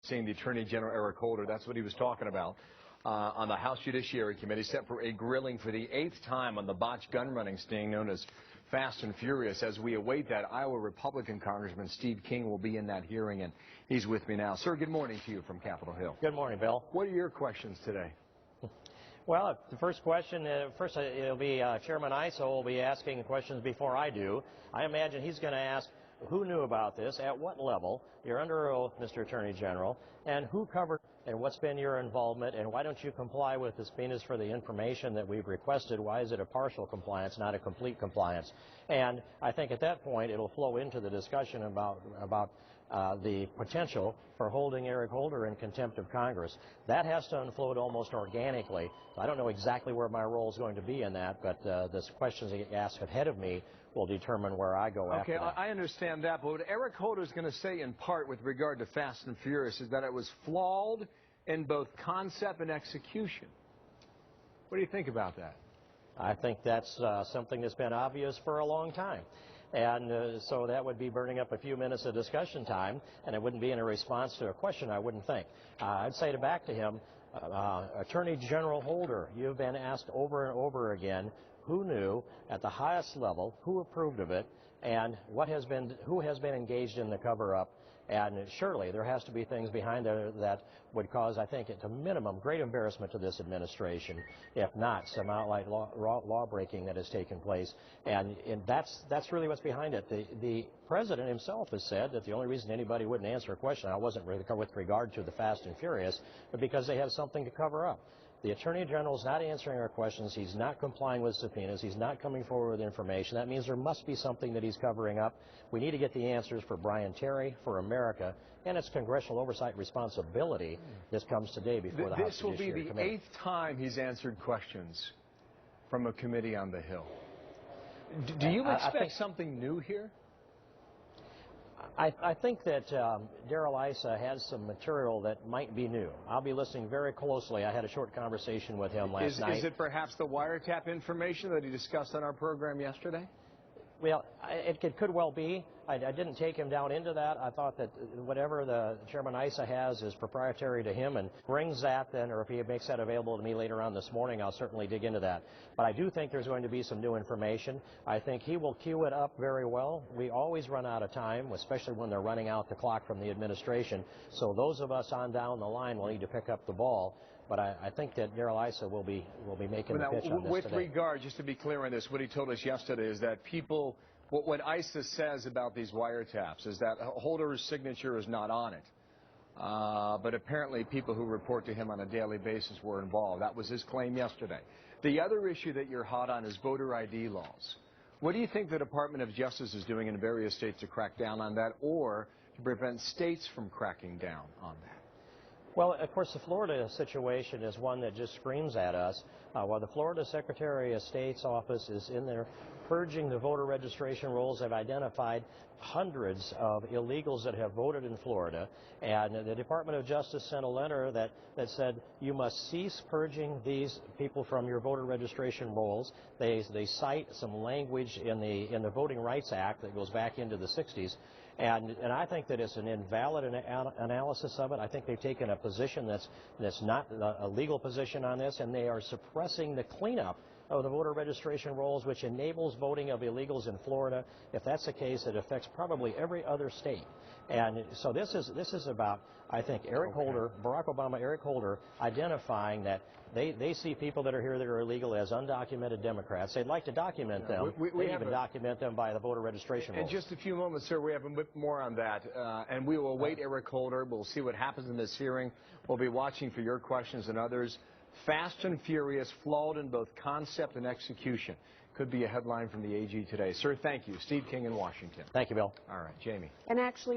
Seeing the Attorney General Eric Holder, that's what he was talking about on the House Judiciary Committee, set for a grilling for the 8th time on the botched gun running sting known as Fast and Furious. As we await that, Iowa Republican Congressman Steve King will be in that hearing, and he's with me now. Sir, good morning to you from Capitol Hill. Good morning, Bill. What are your questions today? Well, the first question, it'll be Chairman Issa will be asking questions before I do. I imagine he's going to ask, who knew about this, at what level, you're under oath, Mr. Attorney General, and who covered, and what's been your involvement, and why don't you comply with the subpoenas for the information that we've requested? Why is it a partial compliance, not a complete compliance? And I think at that point it'll flow into the discussion about the potential for holding Eric Holder in contempt of Congress. That has to unfold almost organically. I don't know exactly where my role is going to be in that, but the questions that get asked ahead of me will determine where I go after that. Okay, I understand that, but what Eric Holder is going to say in part with regard to Fast and Furious is that it was flawed in both concept and execution. What do you think about that? I think that's something that's been obvious for a long time. And so that would be burning up a few minutes of discussion time, and it wouldn't be in a response to a question, I wouldn't think. I'd say back to him, Attorney General Holder, you've been asked over and over again, who knew at the highest level, who approved of it, and who has been engaged in the cover-up. And surely there has to be things behind there that would cause, I think, at a minimum, great embarrassment to this administration, if not some outright law-breaking that has taken place. And that's really what's behind it. The President himself has said that the only reason anybody wouldn't answer a question, I wasn't really with regard to the Fast and Furious, but because they have something to cover up. The Attorney General is not answering our questions. He's not complying with subpoenas. He's not coming forward with information. That means there must be something that he's covering up. We need to get the answers for Brian Terry, for America, and it's congressional oversight responsibility. This comes today before the House Judiciary Committee. This will be the 8th time he's answered questions from a committee on the Hill. Do you expect something new here? I think that Darrell Issa has some material that might be new. I'll be listening very closely. I had a short conversation with him last night. Is it perhaps the wiretap information that he discussed on our program yesterday? Well, it could well be. I didn't take him down into that. I thought that whatever the Chairman Issa has is proprietary to him, and brings that then, or if he makes that available to me later on this morning, I'll certainly dig into that. But I do think there's going to be some new information. I think he will cue it up very well. We always run out of time, especially when they're running out the clock from the administration. So those of us on down the line will need to pick up the ball. But I think that Darrell Issa will be making the pitch on this with today. regard, just to be clear on this, what he told us yesterday is that people, what Issa says about these wiretaps is that Holder's signature is not on it. But apparently people who report to him on a daily basis were involved. That was his claim yesterday. The other issue that you're hot on is voter ID laws. What do you think the Department of Justice is doing in various states to crack down on that, or to prevent states from cracking down on that? Well, of course, the Florida situation is one that just screams at us. While the Florida Secretary of State's office is in there purging the voter registration rolls, have identified hundreds of illegals that have voted in Florida, and the Department of Justice sent a letter that said you must cease purging these people from your voter registration rolls. They cite some language in the Voting Rights Act that goes back into the 60s. And I think that it's an invalid analysis of it. I think they've taken a position that's not a legal position on this, and they are suppressing the cleanup of the voter registration rolls, which enables voting of illegals in Florida. If that's the case, it affects probably every other state. And so this is about, I think, Eric Holder, Barack Obama, Eric Holder, identifying that they see people that are here that are illegal as undocumented Democrats. They'd like to document them. We even document them by the voter registration rolls. In just a few moments, sir, we have a bit more on that. And we will await Eric Holder. We'll see what happens in this hearing. We'll be watching for your questions and others. Fast and Furious, flawed in both concept and execution. Could be a headline from the AG today. Sir, thank you. Steve King in Washington. Thank you, Bill. All right, Jamie. And actually,